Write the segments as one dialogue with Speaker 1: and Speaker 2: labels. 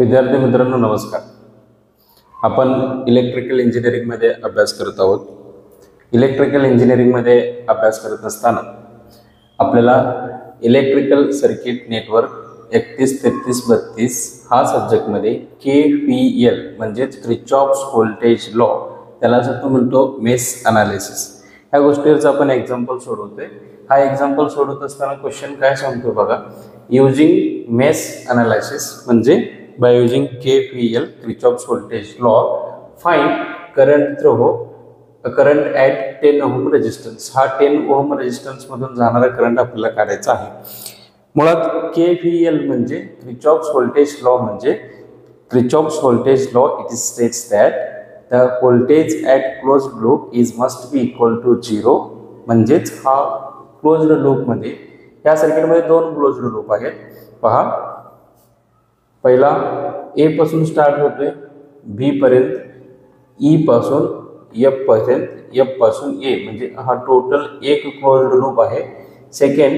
Speaker 1: विद्यार्थी मित्रांनो नमस्कार. आपण इलेक्ट्रिकल इंजिनिअरिंगमध्ये अभ्यास करत आहोत. इलेक्ट्रिकल इंजिनिअरिंगमध्ये अभ्यास करत असताना आपल्याला इलेक्ट्रिकल सर्किट नेटवर्क 31, 33, 32 हा सब्जेक्टमध्ये KVL म्हणजेच किर्चॉफ्स व्होल्टेज लॉ, त्यालाच आपण म्हणतो मेश अनालिसिस, ह्या गोष्टीवरचं आपण एक्झाम्पल सोडवतोय. हा एक्झाम्पल सोडवत असताना क्वेश्चन काय सांगतो बघा, युजिंग मेश अनालिसिस म्हणजे by using KVL Kirchhoff's voltage law find current through current at 10 ohm resistance. हा 10 ओहम रेजिस्टन्स मधून जाणारा करंट आपल्याला काढायचा आहे. मुळात KVL म्हणजे किर्चॉफ्स व्होल्टेज लॉ म्हणजे Kirchhoff's voltage law it states that the voltage at closed loop is must be equal to 0. म्हणजेच हा क्लोज्ड लूपमध्ये, या सर्किटमध्ये दोन क्लोज्ड लूप आहेत. पहा, पहिला ए पासून स्टार्ट होतोय बी पर्यंत, ई पासून एफ पर्यंत, एफ पासून ए, म्हणजे हा टोटल एक क्लोज्ड लूप आहे. सेकंड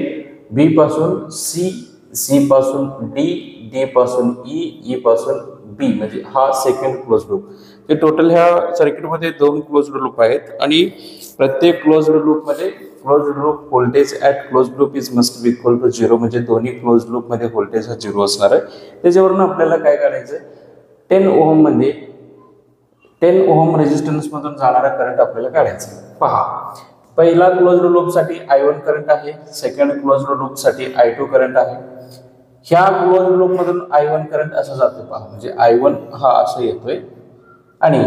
Speaker 1: बी पासून सी, सी पासून डी, डी पासून ई, ई पासून बी, म्हणजे हा सेकंड क्लोज्ड लूप. ते टोटल ह्या सर्किटमध्ये दोन क्लोज्ड लूप आहेत आणि प्रत्येक क्लोज्ड लूपमध्ये closed loop voltage at closed loop is must be equal to 0. म्हणजे दोन्ही क्लोज्ड लूपमध्ये व्होल्टेज हा 0 असणार आहे. त्याच्यावरून आपल्याला काय करायचं, 10 ओहम मध्ये 10 ओहम रेजिस्टन्समधून जाणारा करंट आपल्याला काढायचा. पहा, पहिला क्लोज्ड लूपसाठी I1 करंट आहे, सेकंड क्लोज्ड लूपसाठी I2 करंट आहे. ह्या क्लोज्ड लूपमधून I1 करंट असं जातो. पहा, म्हणजे I1 हा असं येतोय आणि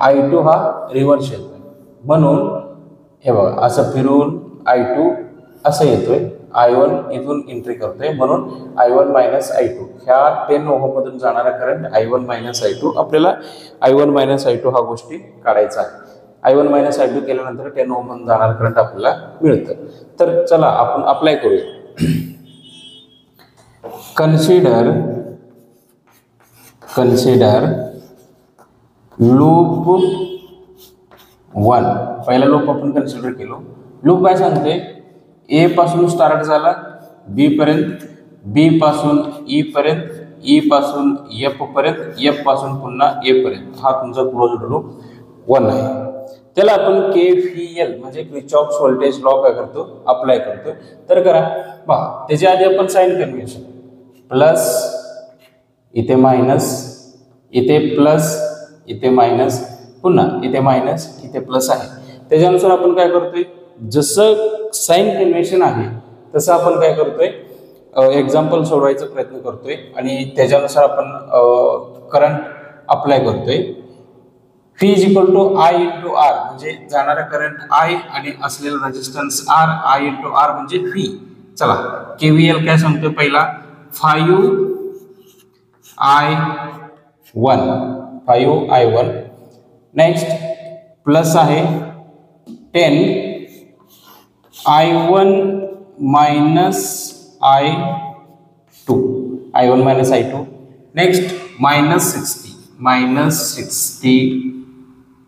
Speaker 1: I2 हा रिव्हर्स येतोय. म्हणून हे बघा, असं फिरून I2 असं येतोय, I1 इथून एंट्री करतोय, म्हणून I1 मायनस I2. ह्या 10 ओहम मधून जाणारा करंट I1 मायनस I2. आपल्याला I1 मायनस I2 हा गोष्टी काढायचा आहे. I1 मायनस I2 केल्यानंतर 10 ओहम मधून जाणारा करंट आपल्याला मिळतं. तर चला आपण अप्लाय करूया. Consider loop 1. पहिला लूप आपण कन्सिडर केलो. लूप काय सांगते, ए पासून स्टार्ट झाला बी पर्यंत, बी पासून ई पर्यंत, ई पासून एफ पर्यंत, एफ पासून पुन्हा ए पर्यंत. हा तुमचा क्लोज्ड लूप 1 आहे. त्याला आपण KVL म्हणजे किर्चॉफ्स व्होल्टेज लॉ काय करतो, अप्लाय करतो. तर करा, पहा, त्याच्या आधी आपण साइन कन्व्हेन्शन, प्लस इथे मायनस, इथे प्लस, इथे मायनस, पुन्हा इथे मायनस, इथे प्लस आहे. त्याच्यानुसार आपण काय करतोय, जसं साइन कन्व्हेन्शन आहे तसं आपण काय करतोय, एक्झाम्पल सोडवायचा प्रयत्न करतोय आणि त्याच्यानुसार आपण करंट अप्लाय करतोय. V is equal to I into R, म्हणजे जाणारा करंट I आणि असलेला resistance R, I into R म्हणजे V. चला, KVL काय सांगतोय, पहिला 5I1, नेक्स्ट प्लस आहे 10 I1 minus I2, I1 minus I2. Next minus 60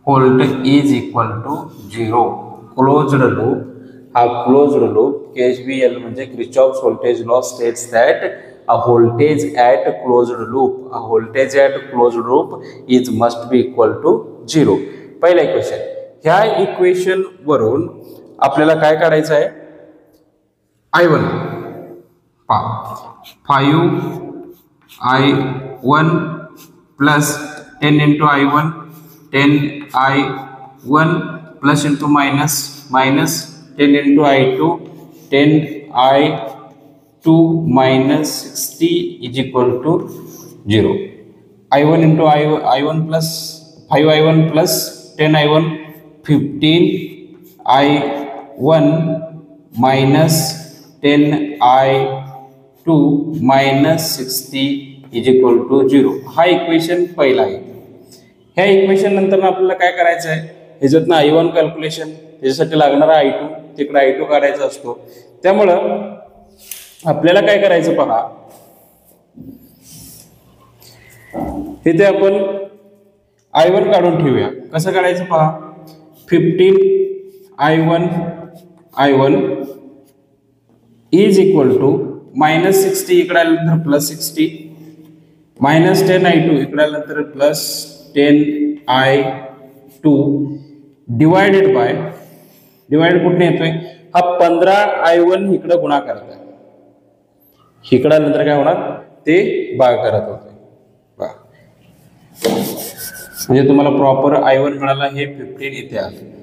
Speaker 1: volt is equal to 0. Closed loop, हा क्लोज्ड लूप KVL म्हणजे Kirchhoff's voltage law states that a voltage at closed loop is must be equal to 0. पहिला equation. ह्या equation वरून आपल्याला काय काढायचं आहे, I1. 5I1 plus 10 into I1, 10I1 plus into minus 10 into I2, 10I2 minus 60 is equal to 0. I1 into I1 plus 5I1 plus 10I1, 15I1 minus 10I2 minus 60 is equal to 0. हा equation पहिला आहे. ह्या equation नंतर आपल्याला काय करायचं आहे, ह्याच्यातनं I1 कॅल्क्युलेशन, त्याच्यासाठी लागणारा I2, तिकडे I2 काढायचा असतो. त्यामुळं आपल्याला काय करायचं, पहा, तिथे आपण I1 काढून ठेवूया. कसं काढायचं पहा, 15I1 is equal to minus 60, इकडे आल्यानंतर प्लस 60, -10i2 इकडे आल्यानंतर +10i2 डिवायडेड बाय, डिवाइड कुठे येतोय, हा 15i1 इकडे गुणाकार आहे, इकडे आल्यानंतर काय होणार, ते भागाकारात होते, म्हणजे तुम्हाला प्रॉपर i1 मिळाला, हे 15 इथे आले.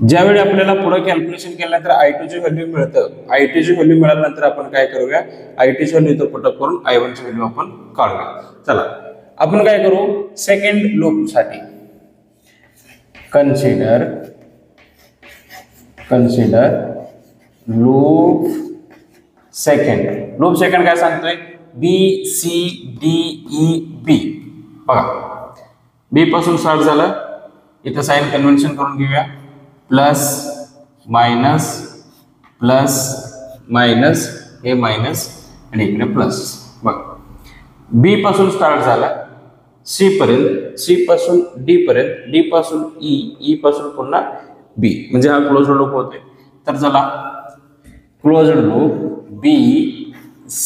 Speaker 1: ज्यावेळी आपल्याला पुढे कॅल्क्युलेशन केल्यानंतर i2 ची व्हॅल्यू मिळतं, i2 ची व्हॅल्यू मिळाल्यानंतर आपण काय करूया, i2 ची व्हॅल्यू इथं पुटअप करून i1 ची व्हॅल्यू आपण काढूया. चला आपण काय करू, सेकंड लूप साठी कन्सिडर लूप सेकंड काय सांगतोय, B C D E B. बघा B पासून स्टार्ट झालं, इथं साइन कन्व्हेन्शन करून घेऊया, प्लस मायनस हे मायनस आणि इकडे प्लस. बघा B पासून स्टार्ट झाला C पर्यंत, C पासून D पर्यंत, D पासून E पासून पुन्हा B, म्हणजे हा क्लोज्ड लूप होते. तर चला closed loop B C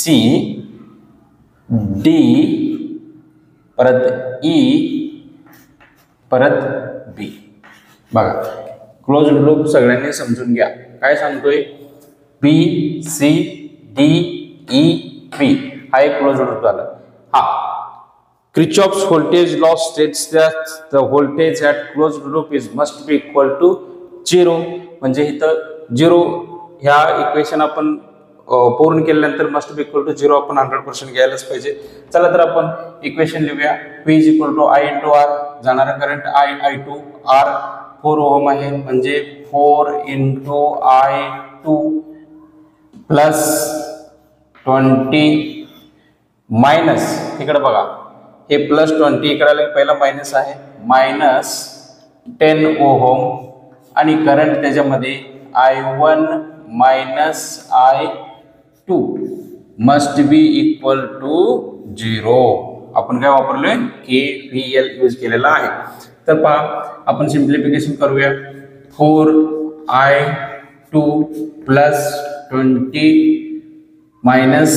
Speaker 1: D परत E परत B. बघा क्लोज्ड लूप सगळ्यांनी समजून घ्या, काय सांगतोय, B C D E B हा एक क्लोज्ड लूप झाला. हा Kirchhoff's voltage law states that the voltage at closed loop must be equal to 0. म्हणजे इथं 0 ह्या इक्वेशन आपण पूर्ण केल्यानंतर मस्ट बी इक्वल टू 0 आपण 100% घ्यायलाच पाहिजे. चला तर आपण इक्वेशन लिहूया, P = I × R, जाणारा करंट I2, R 4 ओहम आहे, म्हणजे 4 × I2 प्लस 20 मायनस, इकडे बघा हे +20 इकडे आले, पहिला मायनस आहे, -10 ओहम आणि करंट त्याच्यामध्ये I1 - I2 must be equal to 0. आपण काय वापरलोय, KVL यूज केलेला आहे. तर पहा आपण सिंप्लिफिकेशन करूया, 4i2 + 20 minus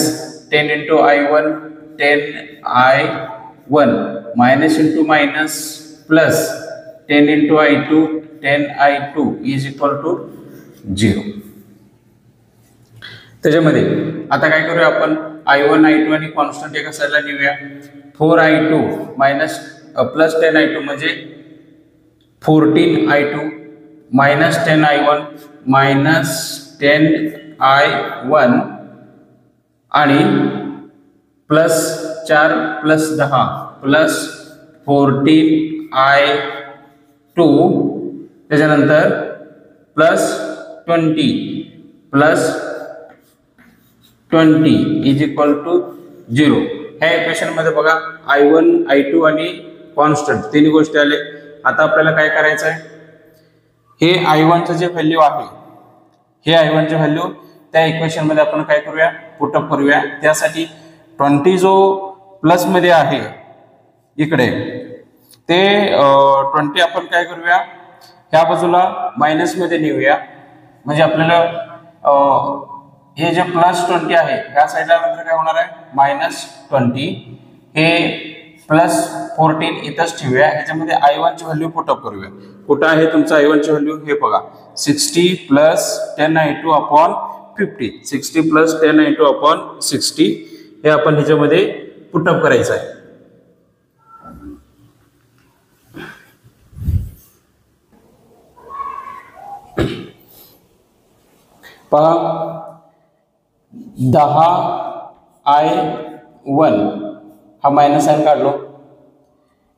Speaker 1: 10 × I1 10i1 minus into minus plus 10 × I2 10i2 = 0. त्याच्यामध्ये आता काय करूया आपण, I1 I2 आणि कॉन्स्टंट एका साईडला नेऊया, 4i2 प्लस 10i2 म्हणजे 14i2 minus 10i1 minus 10i1 आणि +4 + 10 प्लस 14i2 त्याच्यानंतर प्लस 20 प्लस 20 = 0. ह्या इक्वेशन मध्ये बघा I1 I2 आणि कॉन्स्टंट तिन्ही गोष्टी आले. आता आपल्याला काय करायचं आहे, हे I1 चं जे व्हॅल्यू आहे, हे I1 ची व्हॅल्यू त्या इक्वेशन मध्ये आपण काय करूया, पुटअप करूया. त्यासाठी 20 जो प्लस मध्ये आहे इकडे, ते 20 आपण काय करूया, ह्या बाजूला मायनस मध्ये नेऊया, म्हणजे आपल्याला हे जे +20 आहे ह्या साईडला नंतर काय होणार आहे, -20, हे +14 इथंच ठेवूया. ह्याच्यामध्ये I1 ची व्हॅल्यू पुटअप करूया. कुठं आहे तुमचं I1 ची व्हॅल्यू, हे बघा 60 + 10i2/50, 60 + 10i2/60 हे आपण ह्याच्यामध्ये पुटअप करायचं आहे. पहा 10i1 हा मायनस साइन काढलो,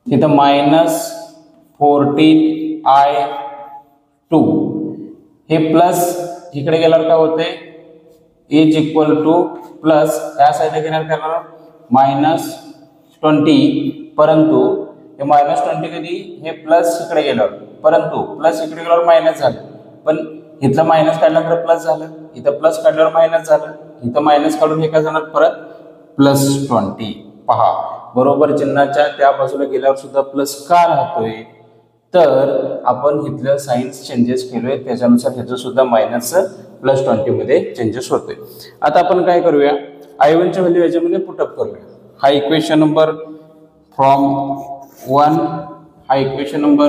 Speaker 1: इथं -14i2 हे प्लस इकडे गेल्यावर काय होते, = प्लस या साईडला गेल्यावर काय होणार -20, परंतु हे -20 कधी, हे प्लस इकडे गेल्यावर, परंतु प्लस इकडे गेल्यावर मायनस झालं, पण इथलं मायनस काढल्यानंतर प्लस झालं, इथं प्लस काढल्यावर मायनस झालं, इथं मायनस काढून हे काय जाणार परत +20. पहा बरोबर चिन्हाच्या त्या बाजूला गेल्यावर सुद्धा प्लस का राहतोय, तर आपण इथलं साइन्स चेंजेस केलोय, त्याच्यानुसार ह्याचं सुद्धा मायनस +20 मध्ये चेंजेस होतोय. आता आपण काय करूया, I1 ची व्हॅल्यू याच्यामध्ये पुटअप करूया. हा इक्वेशन नंबर फ्रॉम 1, हा इक्वेशन नंबर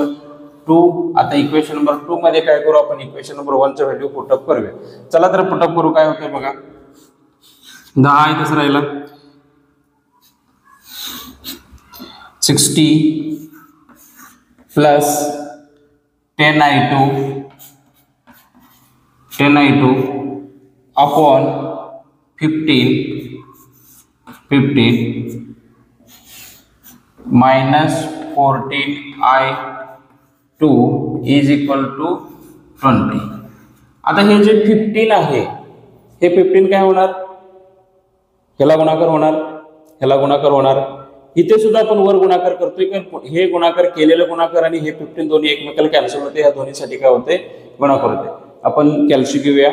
Speaker 1: 2. आता इक्वेशन नंबर 2 मध्ये काय करू आपण, इक्वेशन नंबर 1 चं व्हॅल्यू पुटअप करूया. चला तर पुटअप करू. काय होतंय बघा, 10 आहे तसं राहिला, 60 plus 10i2 upon 15 minus 14i2 is equal to 20. आता हे जे 15 आहे, हे 15 काय होणार, ह्याला गुणाकार होणार, ह्याला गुणाकार होणार. इथे सुद्धा आपण वर गुणाकार करतोय, कारण हे गुणाकार केलेलं गुणाकार आणि हे 15 दोन्ही एकमेकाला कॅन्सल होते. ह्या दोन्हीसाठी काय होते, गुणाकार होते. आपण कॅल्सी घेऊया.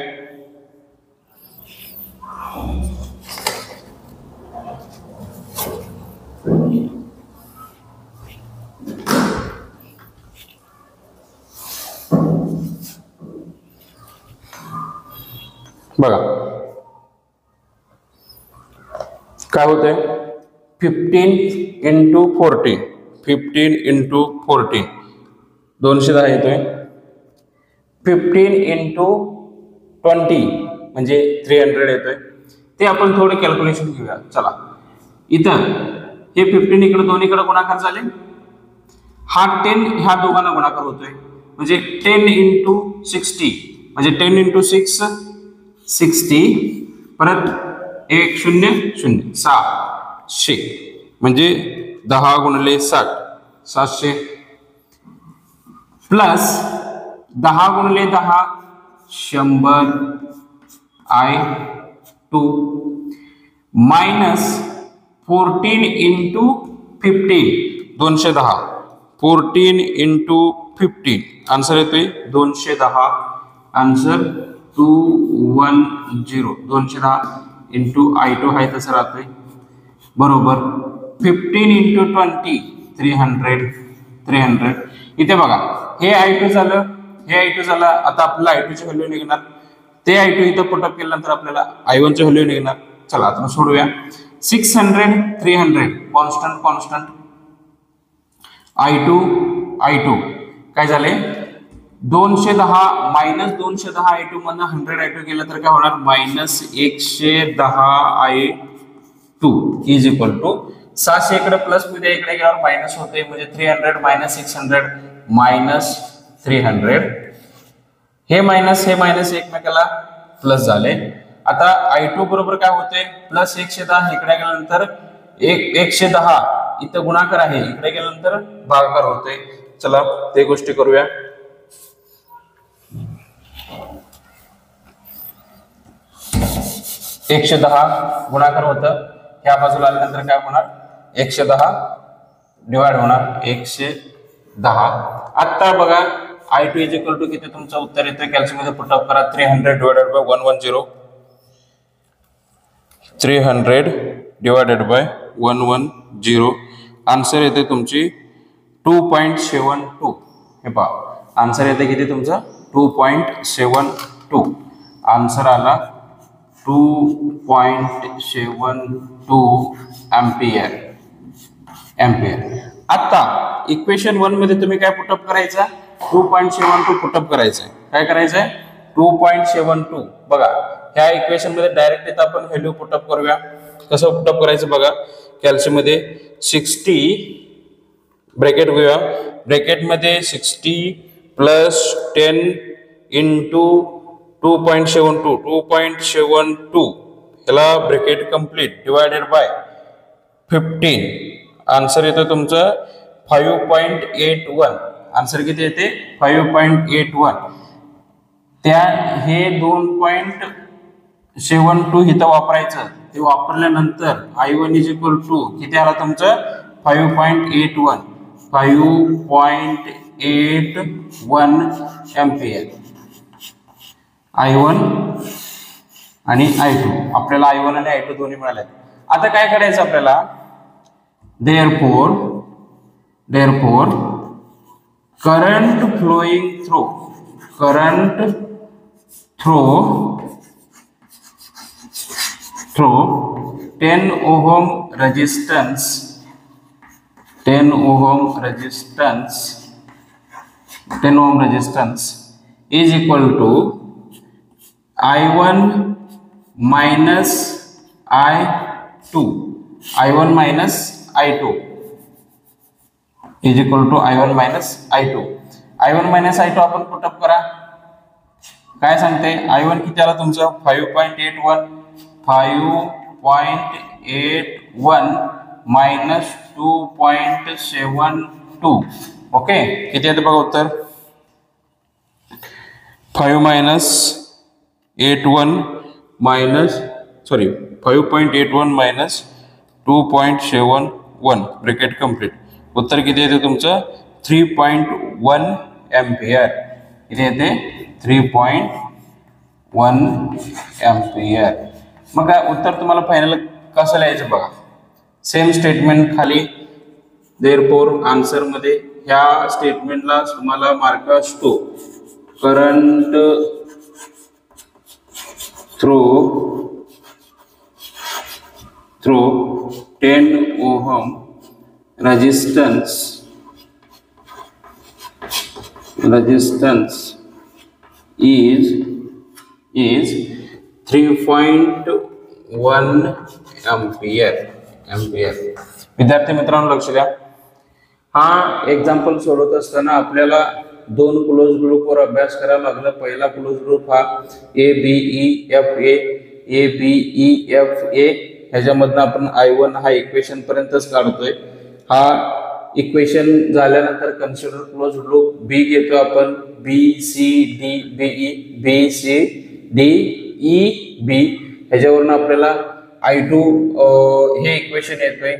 Speaker 1: बघा काय होतंय, 15 इंटू 14, 15 इंटू 14 210 येतोय. 15 इंटू 20 म्हणजे 300 येतोय. ते आपण थोडं कॅल्क्युलेशन घेऊया. चला, इथं हे 15 इकडे दोन्हीकडे गुणाकार झाले, हा 10 ह्या दोघांना गुणाकार होतोय, म्हणजे 10 इंटू 60 म्हणजे 10 इंटू 6 60, परत 1 0 0 600 म्हणजे 10 गुणिले 60 700, प्लस 10 गुणिले 10 100i2 minus 14 into 15 210, 14 into 15 answer येतोय 210. आन्सर 210 210 इंटू i2 आहे तसं राहतोय बरोबर 15 इंटू 20 300. इथे बघा हे i2 झालं, हे i2 झालं. आता आपल्याला i2 ची व्हॅल्यू निघणार, ते i2 इथं पुटअप केल्यानंतर आपल्याला i1 ची व्हॅल्यू निघणार. चला आता सोडूया. 600 300 कॉन्स्टंट i2 काय झाले 210 मायनस 210 i2 मधनं 100 i2 केलं तर काय होणार, minus 110i2 is equal to 600 इकडे प्लस मध्ये इकडे गेल्यावर मायनस होते, म्हणजे 300 मायनस 600 मायनस 300. हे मायनस एकमेकाला प्लस झाले. आता i2 बरोबर काय होते, प्लस 110 इकडे गेल्यानंतर 110 इथं गुणाकार आहे, इकडे गेल्यानंतर भागाकार होते. चला ते गोष्टी करूया. एकशे 10 गुणाकार होतं, ह्या बाजूला आल्यानंतर काय होणार 110 डिवाइड होणार 110. आता बघा i2 इज इक्वल टू किती तुमचं उत्तर येतं, कॅल्क्युलेशन मध्ये पुटअप करा. 300 divided by 110, 300 divided by 110 answer येते तुमची 2.72. हे पहा आन्सर येते किती तुमचा 2.72. आन्सर आला 2.72 एम्पियर. आता इक्वेशन 1 मध्ये तुम्ही काय पुटअप करायचं, 2.72 पुटअप करायचंय. काय करायचंय 2.72. बघा ह्या इक्वेशन मध्ये डायरेक्ट इथं आपण व्हॅल्यू पुटअप करूया. कसं पुटअप करायचं बघा, कॅल्क्युलेशन मध्ये 60 ब्रॅकेट घेऊया, ब्रॅकेट मध्ये 60 प्लस 10 इंटू 2.72 ह्याला bracket complete divided by 15. Answer येतो तुमचं 5.81. आन्सर किती येते 5.81. त्या हे 2.72 इथं वापरायचं, ते वापरल्यानंतर i1 इज इक्वल टू किती आला तुमचं 5.81 एम्पियर. i1 आणि i2 आपल्याला i1 आणि i2 दोन्ही मिळाले. आता काय करायचं आपल्याला, therefore current flowing through 10 ohm resistance 10 ohm resistance is equal to I1 minus I2 is equal to I1 minus I2 आपण पुटअप करा. काय सांगते I1 किती आला तुमचं 5.81 minus 2.72. ओके किती येते बघा उत्तर 5.81 minus 2.71 ब्रॅकेट कंप्लीट. उत्तर किती येते तुमचं 3.1 एम्पियर. किती येते 3.1 एम्पियर. मग काय उत्तर तुम्हाला फायनल कसं लिहायचं बघा. सेम स्टेटमेंट खाली देअरफॉर आन्सर मध्ये ह्या स्टेटमेंटला तुम्हाला मार्क असतो. Current through 10 ohm resistance is 3.1 ampere. विद्यार्थी मित्रांनो लक्ष द्या. हा एक्झाम्पल सोडवत असताना आपल्याला दोन क्लोज ग्रुपवर अभ्यास करावा लागला. पहिला क्लोज ग्रुप हा ABEFA ह्याच्यामधनं आपण I1 हा इक्वेशन पर्यंतच काढतोय. हा इक्वेशन झाल्यानंतर कन्सिडर क्लोज ग्रुप बी घेतो आपण BCDEB ह्याच्यावरून आपल्याला I2 हे इक्वेशन येतोय.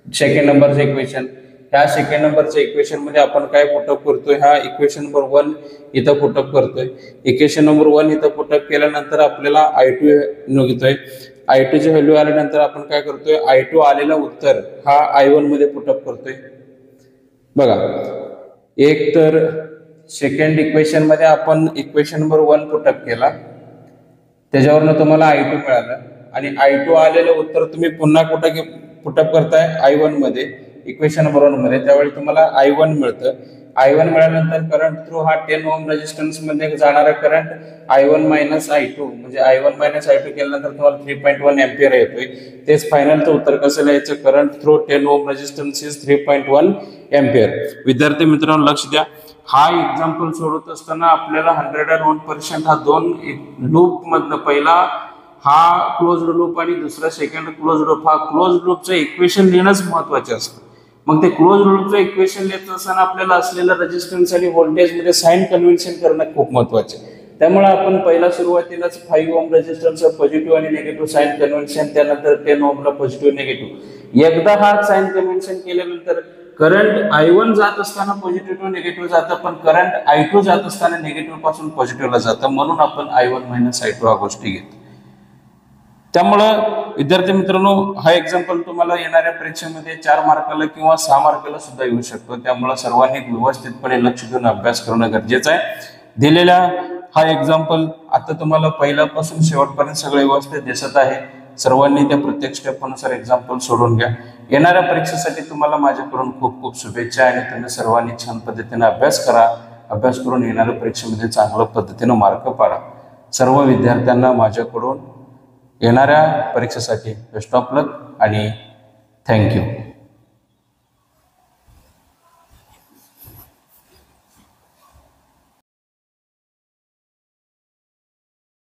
Speaker 1: सेकंड नंबरचं इक्वेशन. ह्या सेकंड नंबरच्या इक्वेशन मध्ये आपण काय पुटअप करतोय हा इक्वेशन नंबर 1 इथं पुटअप करतोय. इक्वेशन नंबर 1 इथं पुटअप केल्यानंतर आपल्याला I2 निघतोय. I2 ची व्हॅल्यू आल्यानंतर आपण काय करतोय I2 आलेला उत्तर हा I1 मध्ये पुटअप करतोय. बघा एक तर सेकंड इक्वेशन मध्ये आपण इक्वेशन नंबर 1 पुटअप केला त्याच्यावरनं तुम्हाला I2 मिळालं आणि I2 आलेलं उत्तर तुम्ही पुन्हा कुठं पुटअप करताय I1 मध्ये इक्वेशन नंबर 1 मध्ये. त्यावेळी तुम्हाला I1 मिळतं. I1 मिळाल्यानंतर करंट थ्रू हा 10 ओम रेजिस्टन्स मध्ये जाणारा करंट I1 मायनस I2 म्हणजे I1 मायनस I2 केल्यानंतर तुम्हाला 3.1 एम्पियर येतोय. तेच फायनलचं उत्तर कसं लिहायचं current through 10 ohm resistance is 3.1 ampere. विद्यार्थी मित्रांनो लक्ष द्या. हा एक्झाम्पल सोडवत असताना आपल्याला 101% हा दोन लूप मधनं पहिला हा क्लोज लूप आणि दुसरा सेकंड क्लोज लूप हा क्लोज लूपचं इक्वेशन लिहिणंच महत्वाचे असतं. मग ते क्लोज लूपचं इक्वेशन लिहित असताना आपल्याला असलेलं रेजिस्टन्स आणि व्होल्टेज मध्ये साइन कन्व्हेन्शन करणं खूप महत्वाचं आहे. त्यामुळे आपण पहिला सुरुवातीलाच 5 ओम रेजिस्टन्सचं पॉझिटिव्ह आणि निगेटिव्ह साइन कन्व्हेन्शन त्यानंतर 10 ओमला पॉझिटिव्ह निगेटिव्ह एकदा हा साइन कन्व्हेन्शन केल्यानंतर करंट I1 जात असताना पॉझिटिव्ह टू निगेटिव्ह जातं पण करंट I2 जात असताना निगेटिव्ह पासून पॉझिटिव्हला जातं. म्हणून आपण I1 मायनस I2 हा गोष्टी घेतो. त्यामुळं विद्यार्थी मित्रांनो हा एक्झाम्पल तुम्हाला येणाऱ्या परीक्षेमध्ये 4 मार्काला किंवा 6 मार्काला सुद्धा येऊ शकतो. त्यामुळे सर्वांनी व्यवस्थितपणे लक्ष देऊन अभ्यास करणं गरजेचं आहे. दिलेल्या हा एक्झाम्पल आता तुम्हाला पहिल्यापासून शेवटपर्यंत सगळे व्यवस्थित दिसत आहे. सर्वांनी त्या प्रत्येक स्टेपनुसार एक्झाम्पल सोडून घ्या. येणाऱ्या परीक्षेसाठी तुम्हाला माझ्याकडून खूप खूप शुभेच्छा आणि तुम्ही सर्वांनी छान पद्धतीने अभ्यास करा. अभ्यास करून येणाऱ्या परीक्षेमध्ये चांगल्या पद्धतीने मार्क पाडा. सर्व विद्यार्थ्यांना माझ्याकडून येणाऱ्या परीक्षेसाठी बेस्ट ऑफ लक आणि थँक्यू.